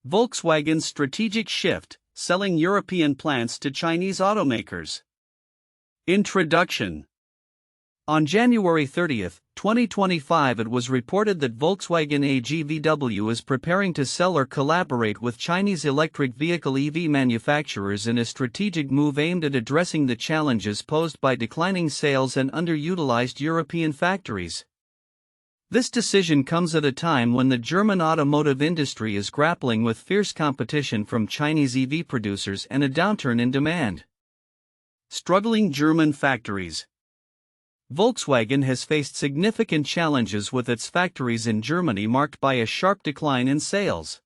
Volkswagen's strategic shift, selling European plants to Chinese automakers. Introduction. On January 30, 2025, it was reported that Volkswagen AG VW is preparing to sell or collaborate with Chinese electric vehicle EV manufacturers in a strategic move aimed at addressing the challenges posed by declining sales and underutilized European factories. This decision comes at a time when the German automotive industry is grappling with fierce competition from Chinese EV producers and a downturn in demand. Struggling German factories. Volkswagen has faced significant challenges with its factories in Germany, marked by a sharp decline in sales.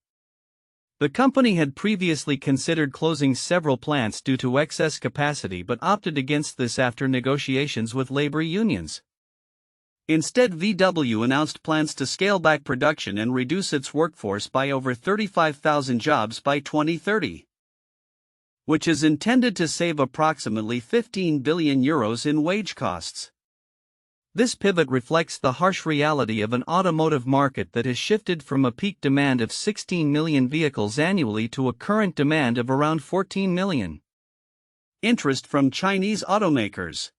The company had previously considered closing several plants due to excess capacity but opted against this after negotiations with labor unions. Instead, VW announced plans to scale back production and reduce its workforce by over 35,000 jobs by 2030, which is intended to save approximately €15 billion in wage costs. This pivot reflects the harsh reality of an automotive market that has shifted from a peak demand of 16 million vehicles annually to a current demand of around 14 million. Interest from Chinese automakers.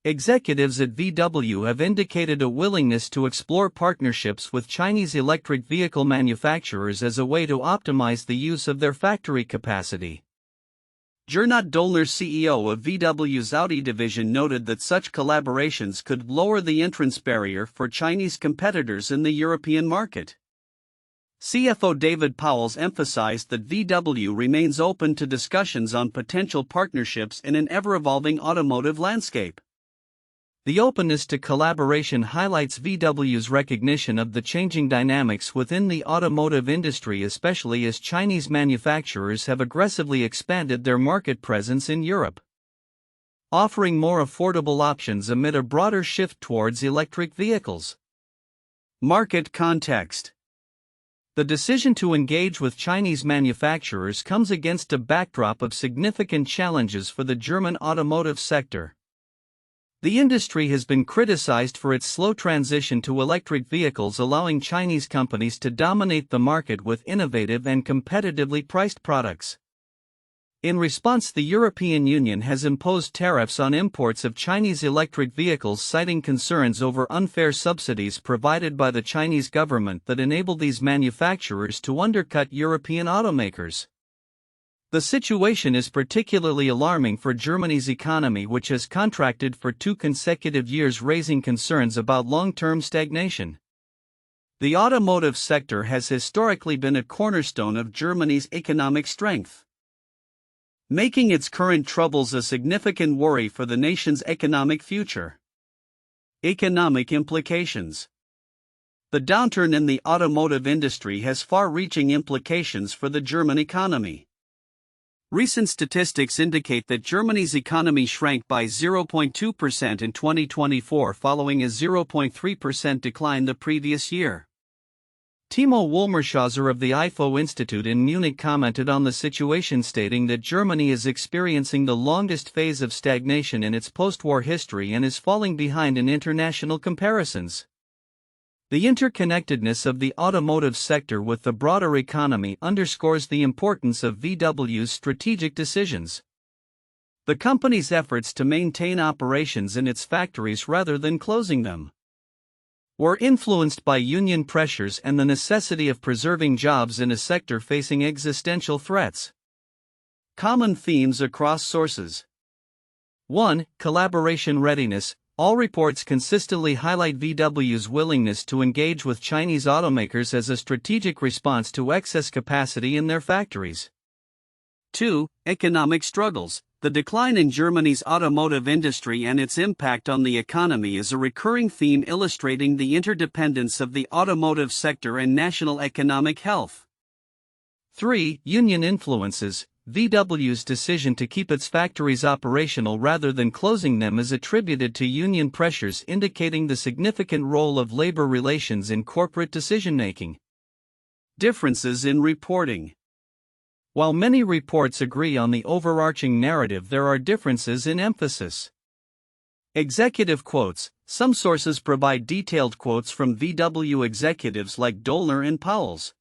Executives at VW have indicated a willingness to explore partnerships with Chinese electric vehicle manufacturers as a way to optimize the use of their factory capacity. Gernot Dollner, CEO of VW's Audi division, noted that such collaborations could lower the entrance barrier for Chinese competitors in the European market. CFO David Powles emphasized that VW remains open to discussions on potential partnerships in an ever-evolving automotive landscape. The openness to collaboration highlights VW's recognition of the changing dynamics within the automotive industry, especially as Chinese manufacturers have aggressively expanded their market presence in Europe, offering more affordable options amid a broader shift towards electric vehicles. Market context. The decision to engage with Chinese manufacturers comes against a backdrop of significant challenges for the German automotive sector. The industry has been criticized for its slow transition to electric vehicles, allowing Chinese companies to dominate the market with innovative and competitively priced products. In response, the European Union has imposed tariffs on imports of Chinese electric vehicles, citing concerns over unfair subsidies provided by the Chinese government that enable these manufacturers to undercut European automakers. The situation is particularly alarming for Germany's economy, which has contracted for 2 consecutive years, raising concerns about long-term stagnation. The automotive sector has historically been a cornerstone of Germany's economic strength, making its current troubles a significant worry for the nation's economic future. Economic implications. The downturn in the automotive industry has far-reaching implications for the German economy. Recent statistics indicate that Germany's economy shrank by 0.2% in 2024, following a 0.3% decline the previous year. Timo Wollmershauser of the IFO Institute in Munich commented on the situation, stating that Germany is experiencing the longest phase of stagnation in its post-war history and is falling behind in international comparisons. The interconnectedness of the automotive sector with the broader economy underscores the importance of VW's strategic decisions. The company's efforts to maintain operations in its factories rather than closing them were influenced by union pressures and the necessity of preserving jobs in a sector facing existential threats. Common themes across sources. 1. Collaboration readiness. All reports consistently highlight VW's willingness to engage with Chinese automakers as a strategic response to excess capacity in their factories. 2. Economic struggles. The decline in Germany's automotive industry and its impact on the economy is a recurring theme, illustrating the interdependence of the automotive sector and national economic health. 3. Union influences. VW's decision to keep its factories operational rather than closing them is attributed to union pressures, indicating the significant role of labor relations in corporate decision-making. Differences in reporting. While many reports agree on the overarching narrative, there are differences in emphasis. Executive quotes. Some sources provide detailed quotes from VW executives like Dollner and Powles.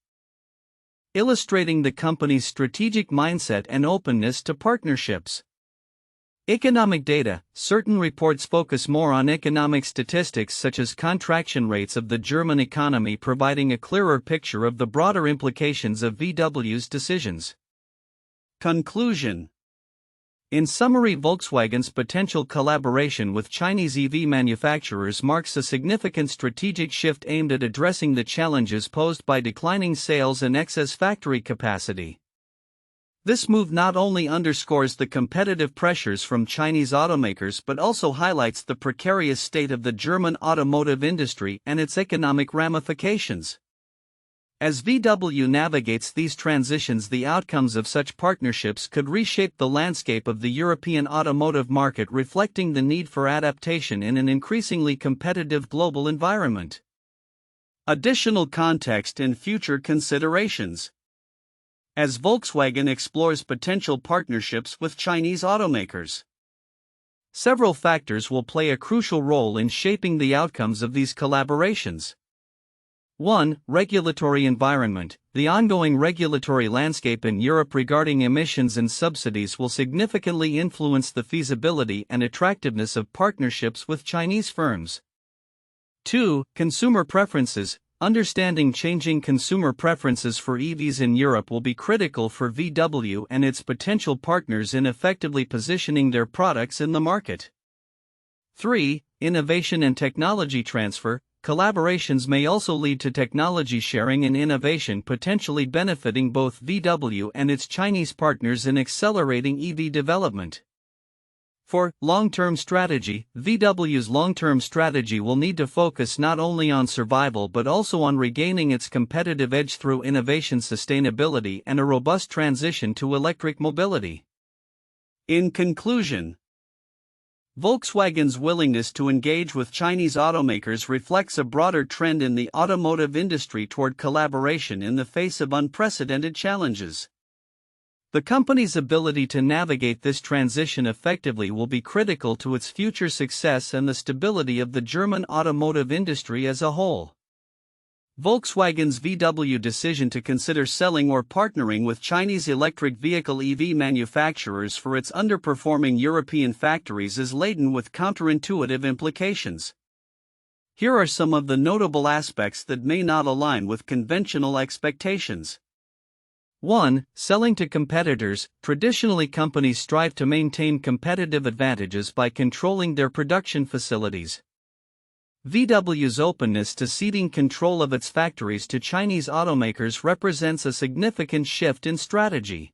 illustrating the company's strategic mindset and openness to partnerships. Economic data. Certain reports focus more on economic statistics such as contraction rates of the German economy, providing a clearer picture of the broader implications of VW's decisions. Conclusion. In summary, Volkswagen's potential collaboration with Chinese EV manufacturers marks a significant strategic shift aimed at addressing the challenges posed by declining sales and excess factory capacity. This move not only underscores the competitive pressures from Chinese automakers but also highlights the precarious state of the German automotive industry and its economic ramifications. As VW navigates these transitions, the outcomes of such partnerships could reshape the landscape of the European automotive market, reflecting the need for adaptation in an increasingly competitive global environment. Additional context and future considerations. As Volkswagen explores potential partnerships with Chinese automakers, several factors will play a crucial role in shaping the outcomes of these collaborations. 1. Regulatory environment. The ongoing regulatory landscape in Europe regarding emissions and subsidies will significantly influence the feasibility and attractiveness of partnerships with Chinese firms. 2. Consumer preferences. Understanding changing consumer preferences for EVs in Europe will be critical for VW and its potential partners in effectively positioning their products in the market. 3. Innovation and technology transfer. Collaborations may also lead to technology sharing and innovation, potentially benefiting both VW and its Chinese partners in accelerating EV development. 4. Long-term strategy. VW's long-term strategy will need to focus not only on survival but also on regaining its competitive edge through innovation, sustainability, and a robust transition to electric mobility. In conclusion, Volkswagen's willingness to engage with Chinese automakers reflects a broader trend in the automotive industry toward collaboration in the face of unprecedented challenges. The company's ability to navigate this transition effectively will be critical to its future success and the stability of the German automotive industry as a whole. Volkswagen's VW decision to consider selling or partnering with Chinese electric vehicle EV manufacturers for its underperforming European factories is laden with counterintuitive implications. Here are some of the notable aspects that may not align with conventional expectations. 1. Selling to competitors. Traditionally, companies strive to maintain competitive advantages by controlling their production facilities. VW's openness to ceding control of its factories to Chinese automakers represents a significant shift in strategy.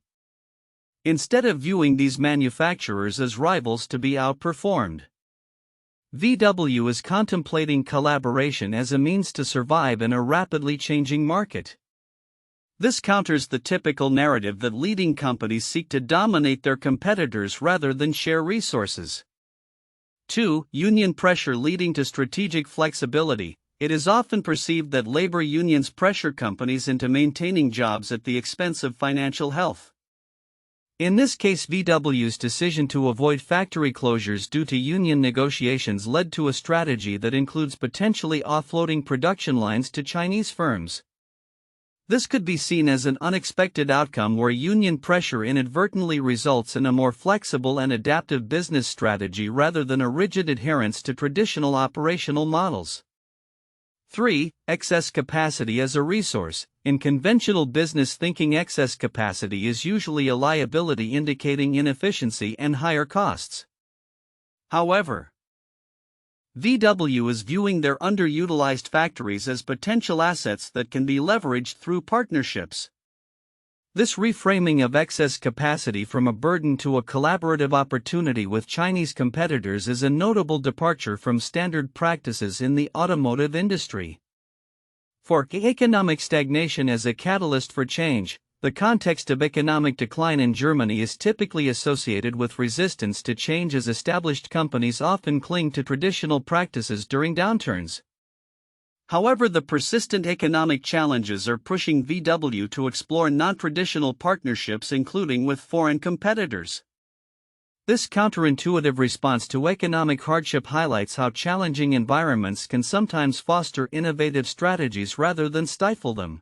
Instead of viewing these manufacturers as rivals to be outperformed, VW is contemplating collaboration as a means to survive in a rapidly changing market. This counters the typical narrative that leading companies seek to dominate their competitors rather than share resources. 2. Union pressure leading to strategic flexibility. It is often perceived that labor unions pressure companies into maintaining jobs at the expense of financial health. In this case, VW's decision to avoid factory closures due to union negotiations led to a strategy that includes potentially offloading production lines to Chinese firms. This could be seen as an unexpected outcome where union pressure inadvertently results in a more flexible and adaptive business strategy rather than a rigid adherence to traditional operational models. 3. Excess capacity as a resource. In conventional business thinking, excess capacity is usually a liability indicating inefficiency and higher costs. However, VW is viewing their underutilized factories as potential assets that can be leveraged through partnerships. This reframing of excess capacity from a burden to a collaborative opportunity with Chinese competitors is a notable departure from standard practices in the automotive industry. 4. Economic stagnation as a catalyst for change. The context of economic decline in Germany is typically associated with resistance to change, as established companies often cling to traditional practices during downturns. However, the persistent economic challenges are pushing VW to explore non-traditional partnerships, including with foreign competitors. This counterintuitive response to economic hardship highlights how challenging environments can sometimes foster innovative strategies rather than stifle them.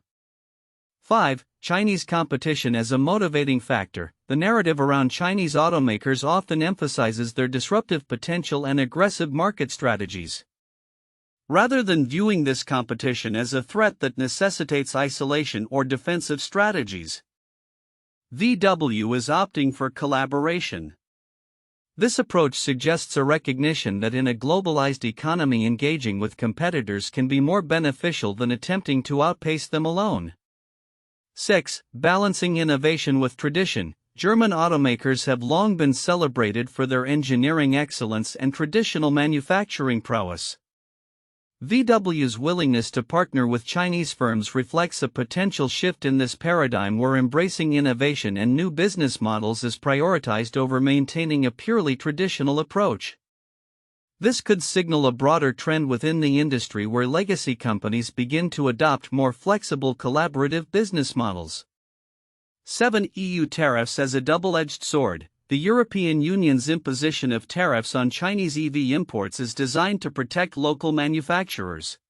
5. Chinese competition as a motivating factor. The narrative around Chinese automakers often emphasizes their disruptive potential and aggressive market strategies. Rather than viewing this competition as a threat that necessitates isolation or defensive strategies, VW is opting for collaboration. This approach suggests a recognition that in a globalized economy, engaging with competitors can be more beneficial than attempting to outpace them alone. 6. Balancing innovation with tradition. German automakers have long been celebrated for their engineering excellence and traditional manufacturing prowess. VW's willingness to partner with Chinese firms reflects a potential shift in this paradigm, where embracing innovation and new business models is prioritized over maintaining a purely traditional approach. This could signal a broader trend within the industry, where legacy companies begin to adopt more flexible collaborative business models. 7. EU tariffs as a double-edged sword. The European Union's imposition of tariffs on Chinese EV imports is designed to protect local manufacturers.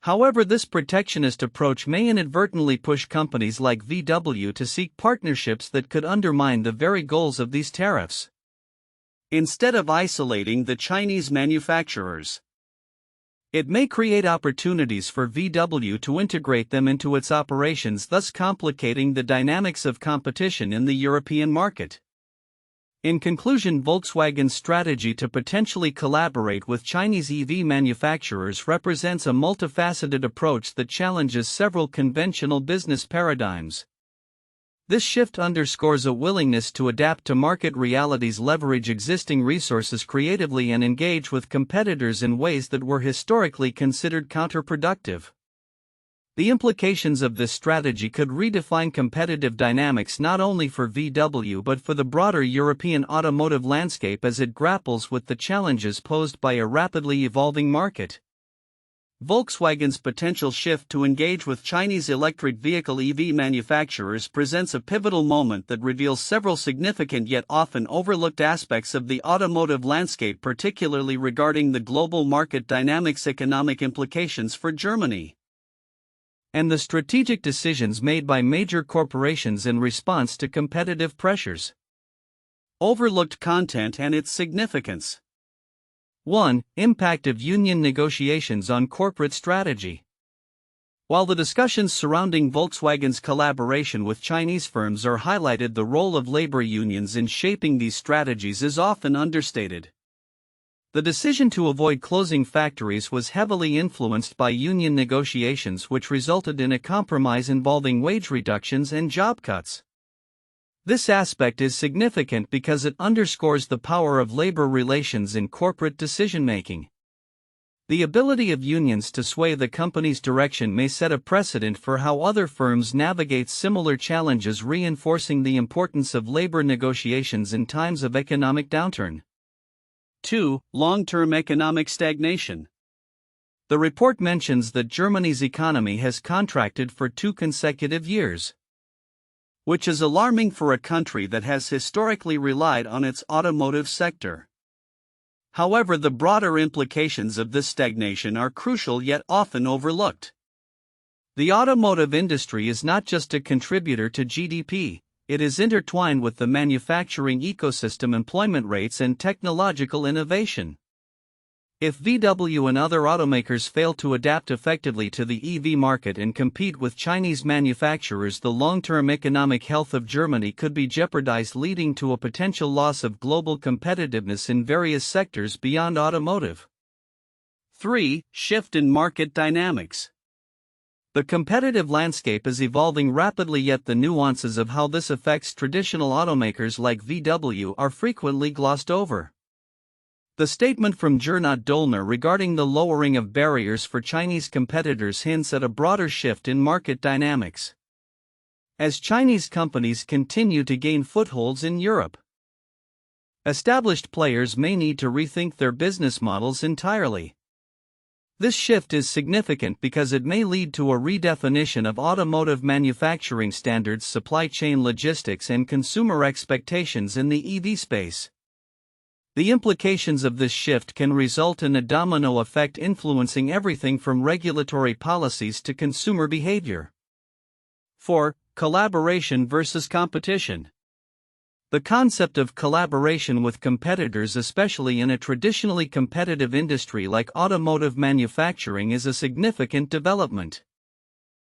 However, this protectionist approach may inadvertently push companies like VW to seek partnerships that could undermine the very goals of these tariffs. Instead of isolating the Chinese manufacturers, it may create opportunities for VW to integrate them into its operations, thus complicating the dynamics of competition in the European market. In conclusion, Volkswagen's strategy to potentially collaborate with Chinese EV manufacturers represents a multifaceted approach that challenges several conventional business paradigms. This shift underscores a willingness to adapt to market realities, leverage existing resources creatively, and engage with competitors in ways that were historically considered counterproductive. The implications of this strategy could redefine competitive dynamics not only for VW but for the broader European automotive landscape as it grapples with the challenges posed by a rapidly evolving market. Volkswagen's potential shift to engage with Chinese electric vehicle EV manufacturers presents a pivotal moment that reveals several significant yet often overlooked aspects of the automotive landscape, particularly regarding the global market dynamics, economic implications for Germany, and the strategic decisions made by major corporations in response to competitive pressures. Overlooked content and its significance. 1. Impact of union negotiations on corporate strategy. While the discussions surrounding Volkswagen's collaboration with Chinese firms are highlighted, the role of labor unions in shaping these strategies is often understated. The decision to avoid closing factories was heavily influenced by union negotiations, which resulted in a compromise involving wage reductions and job cuts. This aspect is significant because it underscores the power of labor relations in corporate decision-making. The ability of unions to sway the company's direction may set a precedent for how other firms navigate similar challenges, reinforcing the importance of labor negotiations in times of economic downturn. 2. Long-term economic stagnation. The report mentions that Germany's economy has contracted for 2 consecutive years, which is alarming for a country that has historically relied on its automotive sector. However, the broader implications of this stagnation are crucial yet often overlooked. The automotive industry is not just a contributor to GDP, it is intertwined with the manufacturing ecosystem, employment rates, and technological innovation. If VW and other automakers fail to adapt effectively to the EV market and compete with Chinese manufacturers, the long-term economic health of Germany could be jeopardized, leading to a potential loss of global competitiveness in various sectors beyond automotive. 3. Shift in market dynamics. The competitive landscape is evolving rapidly, yet the nuances of how this affects traditional automakers like VW are frequently glossed over. The statement from Gernot Dollner regarding the lowering of barriers for Chinese competitors hints at a broader shift in market dynamics. As Chinese companies continue to gain footholds in Europe, established players may need to rethink their business models entirely. This shift is significant because it may lead to a redefinition of automotive manufacturing standards, supply chain logistics, and consumer expectations in the EV space. The implications of this shift can result in a domino effect influencing everything from regulatory policies to consumer behavior. 4. Collaboration versus competition. The concept of collaboration with competitors, especially in a traditionally competitive industry like automotive manufacturing, is a significant development.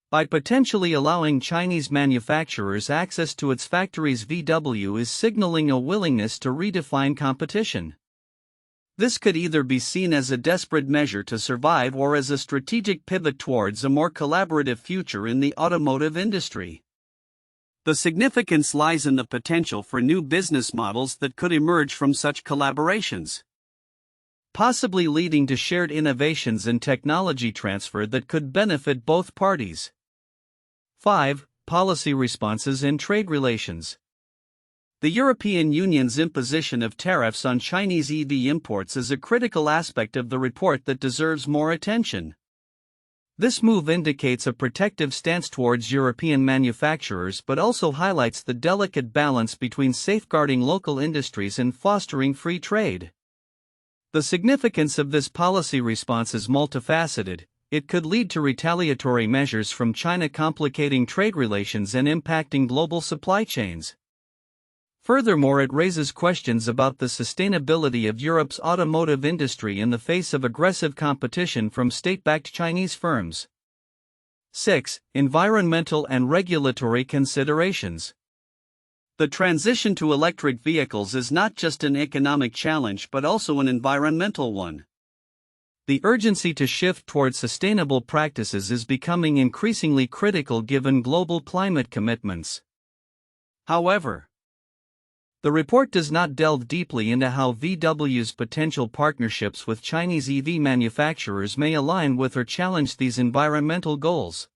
By potentially allowing Chinese manufacturers access to its factories, VW is signaling a willingness to redefine competition. This could either be seen as a desperate measure to survive or as a strategic pivot towards a more collaborative future in the automotive industry. The significance lies in the potential for new business models that could emerge from such collaborations, possibly leading to shared innovations and technology transfer that could benefit both parties. 5. Policy responses and trade relations. The European Union's imposition of tariffs on Chinese EV imports is a critical aspect of the report that deserves more attention. This move indicates a protective stance towards European manufacturers but also highlights the delicate balance between safeguarding local industries and fostering free trade. The significance of this policy response is multifaceted. It could lead to retaliatory measures from China, complicating trade relations and impacting global supply chains. Furthermore, it raises questions about the sustainability of Europe's automotive industry in the face of aggressive competition from state-backed Chinese firms. 6. Environmental and regulatory considerations. The transition to electric vehicles is not just an economic challenge but also an environmental one. The urgency to shift towards sustainable practices is becoming increasingly critical given global climate commitments. However, the report does not delve deeply into how VW's potential partnerships with Chinese EV manufacturers may align with or challenge these environmental goals.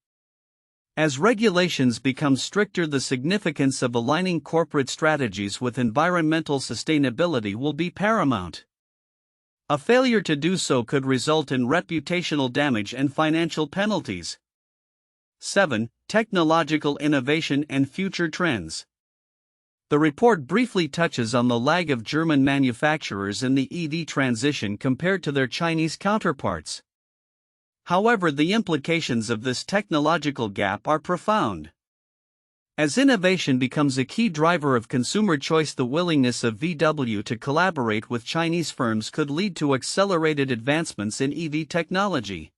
As regulations become stricter, the significance of aligning corporate strategies with environmental sustainability will be paramount. A failure to do so could result in reputational damage and financial penalties. 7. Technological innovation and future trends. The report briefly touches on the lag of German manufacturers in the EV transition compared to their Chinese counterparts. However, the implications of this technological gap are profound. As innovation becomes a key driver of consumer choice, the willingness of VW to collaborate with Chinese firms could lead to accelerated advancements in EV technology.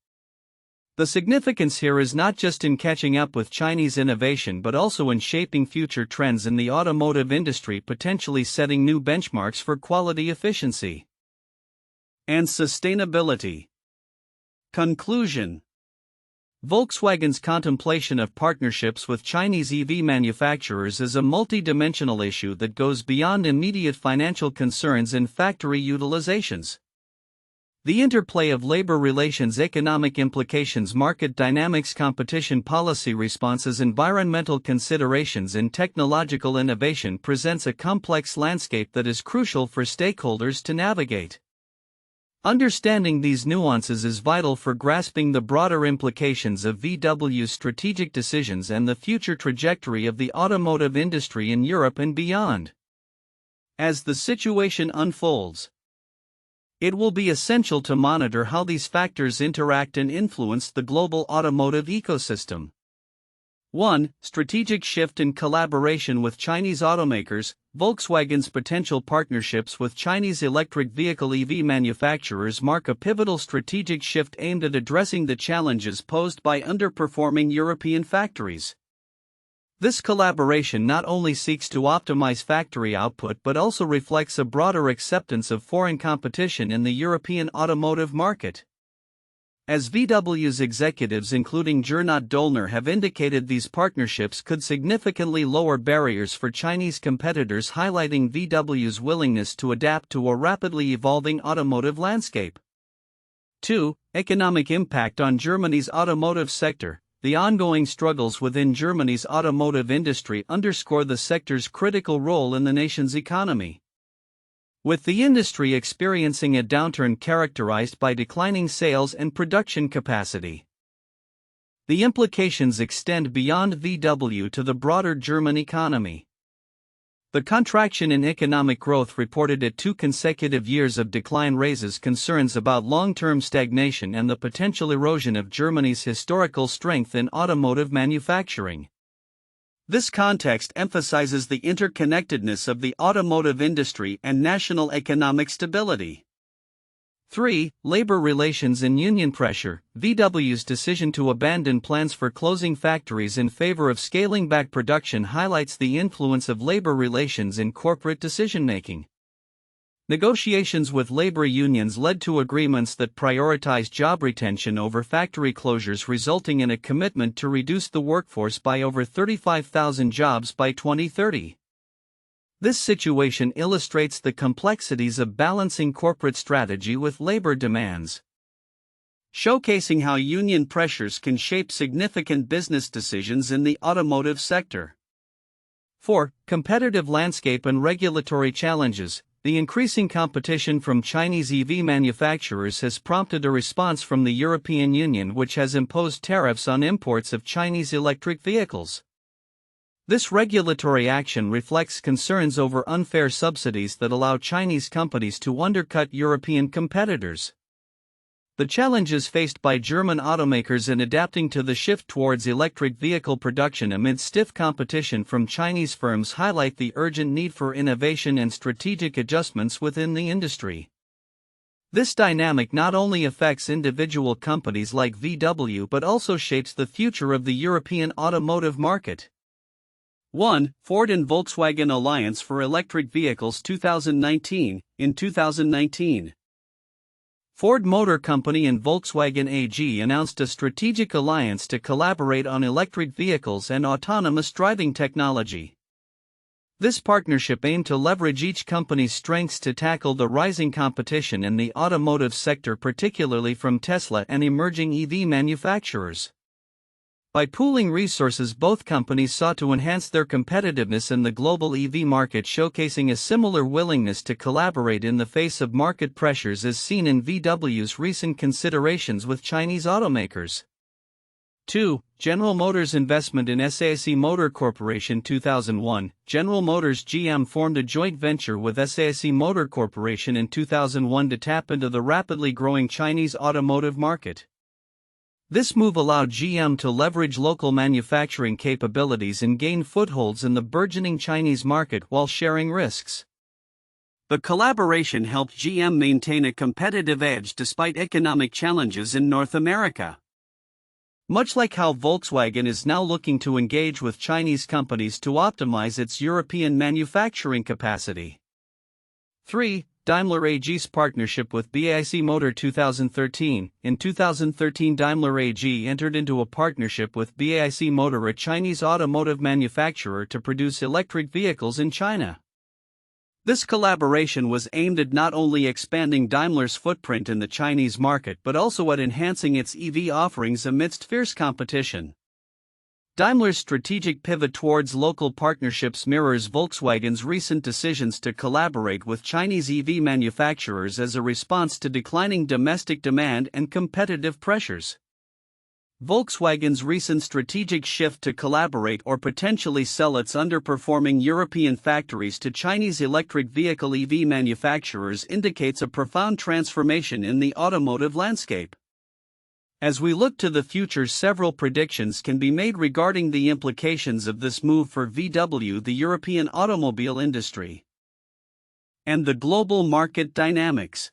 The significance here is not just in catching up with Chinese innovation but also in shaping future trends in the automotive industry, potentially setting new benchmarks for quality, efficiency, and sustainability. Conclusion. Volkswagen's contemplation of partnerships with Chinese EV manufacturers is a multi-dimensional issue that goes beyond immediate financial concerns and factory utilizations. The interplay of labor relations, economic implications, market dynamics, competition, policy responses, environmental considerations, and technological innovation presents a complex landscape that is crucial for stakeholders to navigate. Understanding these nuances is vital for grasping the broader implications of VW's strategic decisions and the future trajectory of the automotive industry in Europe and beyond. As the situation unfolds, it will be essential to monitor how these factors interact and influence the global automotive ecosystem. 1. Strategic shift in collaboration with Chinese automakers. Volkswagen's potential partnerships with Chinese electric vehicle EV manufacturers mark a pivotal strategic shift aimed at addressing the challenges posed by underperforming European factories. This collaboration not only seeks to optimize factory output but also reflects a broader acceptance of foreign competition in the European automotive market. As VW's executives, including Gernot Dollner, have indicated, these partnerships could significantly lower barriers for Chinese competitors, highlighting VW's willingness to adapt to a rapidly evolving automotive landscape. 2. Economic impact on Germany's automotive sector. The ongoing struggles within Germany's automotive industry underscore the sector's critical role in the nation's economy. With the industry experiencing a downturn characterized by declining sales and production capacity, the implications extend beyond VW to the broader German economy. The contraction in economic growth, reported at 2 consecutive years of decline, raises concerns about long-term stagnation and the potential erosion of Germany's historical strength in automotive manufacturing. This context emphasizes the interconnectedness of the automotive industry and national economic stability. 3. Labor relations and union pressure. VW's decision to abandon plans for closing factories in favor of scaling back production highlights the influence of labor relations in corporate decision-making. Negotiations with labor unions led to agreements that prioritized job retention over factory closures, resulting in a commitment to reduce the workforce by over 35,000 jobs by 2030. This situation illustrates the complexities of balancing corporate strategy with labor demands, showcasing how union pressures can shape significant business decisions in the automotive sector. 4. Competitive landscape and regulatory challenges. The increasing competition from Chinese EV manufacturers has prompted a response from the European Union, which has imposed tariffs on imports of Chinese electric vehicles. This regulatory action reflects concerns over unfair subsidies that allow Chinese companies to undercut European competitors. The challenges faced by German automakers in adapting to the shift towards electric vehicle production amid stiff competition from Chinese firms highlight the urgent need for innovation and strategic adjustments within the industry. This dynamic not only affects individual companies like VW but also shapes the future of the European automotive market. 1. Ford and Volkswagen Alliance for Electric Vehicles 2019. In 2019, Ford Motor Company and Volkswagen AG announced a strategic alliance to collaborate on electric vehicles and autonomous driving technology. This partnership aimed to leverage each company's strengths to tackle the rising competition in the automotive sector, particularly from Tesla and emerging EV manufacturers. By pooling resources, both companies sought to enhance their competitiveness in the global EV market, showcasing a similar willingness to collaborate in the face of market pressures as seen in VW's recent considerations with Chinese automakers. 2. General Motors investment in SAIC Motor Corporation 2001. General Motors GM formed a joint venture with SAIC Motor Corporation in 2001 to tap into the rapidly growing Chinese automotive market. This move allowed GM to leverage local manufacturing capabilities and gain footholds in the burgeoning Chinese market while sharing risks. The collaboration helped GM maintain a competitive edge despite economic challenges in North America. Much like how Volkswagen is now looking to engage with Chinese companies to optimize its European manufacturing capacity. 3. Daimler AG's partnership with BAIC Motor 2013. In 2013, Daimler AG entered into a partnership with BAIC Motor, a Chinese automotive manufacturer, to produce electric vehicles in China. This collaboration was aimed at not only expanding Daimler's footprint in the Chinese market but also at enhancing its EV offerings amidst fierce competition. Daimler's strategic pivot towards local partnerships mirrors Volkswagen's recent decisions to collaborate with Chinese EV manufacturers as a response to declining domestic demand and competitive pressures. Volkswagen's recent strategic shift to collaborate or potentially sell its underperforming European factories to Chinese electric vehicle EV manufacturers indicates a profound transformation in the automotive landscape. As we look to the future, several predictions can be made regarding the implications of this move for VW, the European automobile industry, and the global market dynamics.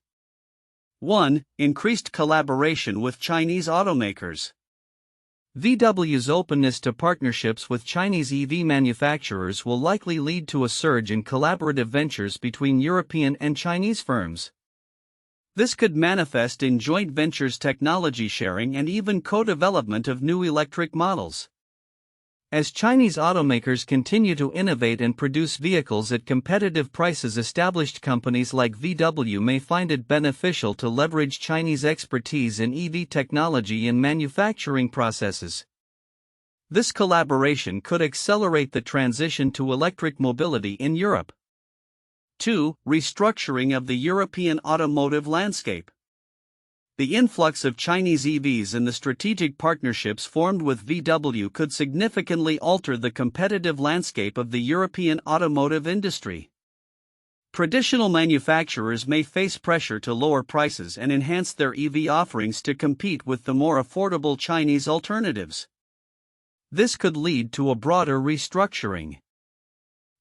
1. Increased collaboration with Chinese automakers. VW's openness to partnerships with Chinese EV manufacturers will likely lead to a surge in collaborative ventures between European and Chinese firms. This could manifest in joint ventures, technology sharing, and even co-development of new electric models. As Chinese automakers continue to innovate and produce vehicles at competitive prices, established companies like VW may find it beneficial to leverage Chinese expertise in EV technology and manufacturing processes. This collaboration could accelerate the transition to electric mobility in Europe. 2. Restructuring of the European automotive landscape. The influx of Chinese EVs and the strategic partnerships formed with VW could significantly alter the competitive landscape of the European automotive industry. Traditional manufacturers may face pressure to lower prices and enhance their EV offerings to compete with the more affordable Chinese alternatives. This could lead to a broader restructuring,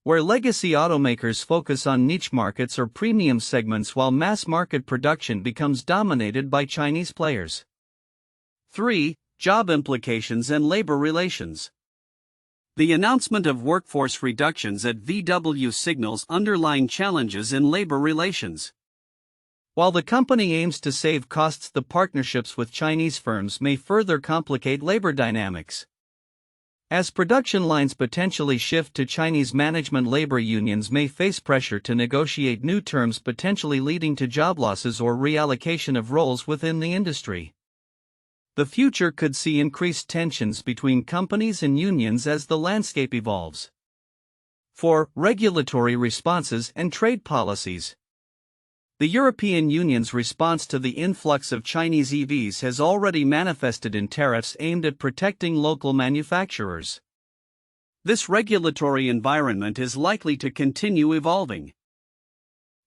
where legacy automakers focus on niche markets or premium segments while mass market production becomes dominated by Chinese players. 3. Job implications and labor relations. The announcement of workforce reductions at VW signals underlying challenges in labor relations. While the company aims to save costs, the partnerships with Chinese firms may further complicate labor dynamics. As production lines potentially shift to Chinese management, labor unions may face pressure to negotiate new terms, potentially leading to job losses or reallocation of roles within the industry. The future could see increased tensions between companies and unions as the landscape evolves. 4. Regulatory responses and trade policies. The European Union's response to the influx of Chinese EVs has already manifested in tariffs aimed at protecting local manufacturers. This regulatory environment is likely to continue evolving,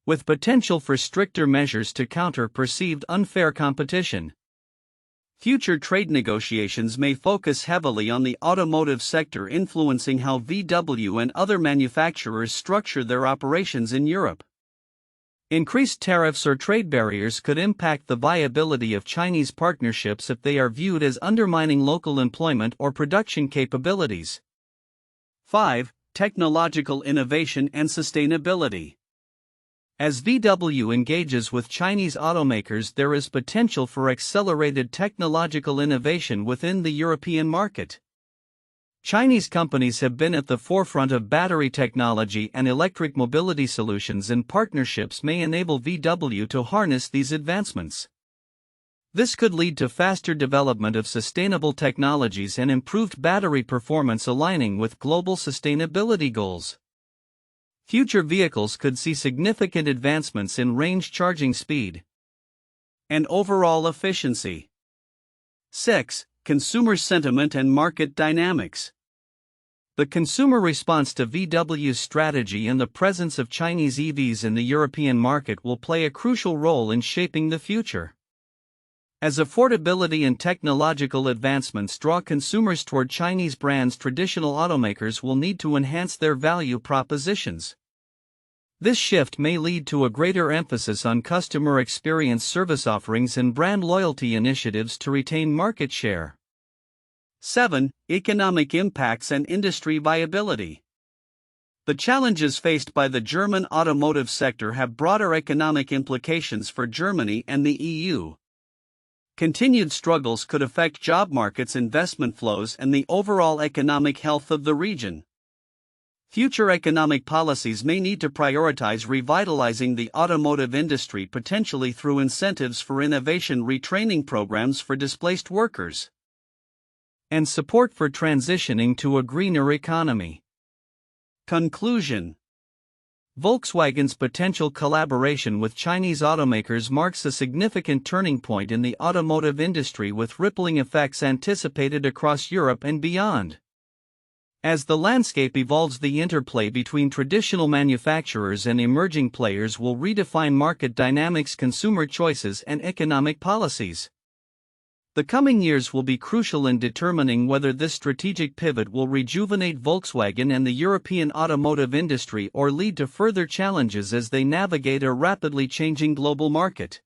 with potential for stricter measures to counter perceived unfair competition. Future trade negotiations may focus heavily on the automotive sector, influencing how VW and other manufacturers structure their operations in Europe. Increased tariffs or trade barriers could impact the viability of Chinese partnerships if they are viewed as undermining local employment or production capabilities. 5. Technological innovation and sustainability. As VW engages with Chinese automakers, there is potential for accelerated technological innovation within the European market. Chinese companies have been at the forefront of battery technology and electric mobility solutions, and partnerships may enable VW to harness these advancements. This could lead to faster development of sustainable technologies and improved battery performance, aligning with global sustainability goals. Future vehicles could see significant advancements in range, charging speed, and overall efficiency. 6. Consumer sentiment and market dynamics. The consumer response to VW's strategy and the presence of Chinese EVs in the European market will play a crucial role in shaping the future. As affordability and technological advancements draw consumers toward Chinese brands, traditional automakers will need to enhance their value propositions. This shift may lead to a greater emphasis on customer experience, service offerings, and brand loyalty initiatives to retain market share. 7. Economic impacts and industry viability. The challenges faced by the German automotive sector have broader economic implications for Germany and the EU. Continued struggles could affect job markets, investment flows, and the overall economic health of the region. Future economic policies may need to prioritize revitalizing the automotive industry, potentially through incentives for innovation, retraining programs for displaced workers, and support for transitioning to a greener economy. Conclusion. Volkswagen's potential collaboration with Chinese automakers marks a significant turning point in the automotive industry, with rippling effects anticipated across Europe and beyond. As the landscape evolves, the interplay between traditional manufacturers and emerging players will redefine market dynamics, consumer choices, and economic policies. The coming years will be crucial in determining whether this strategic pivot will rejuvenate Volkswagen and the European automotive industry or lead to further challenges as they navigate a rapidly changing global market.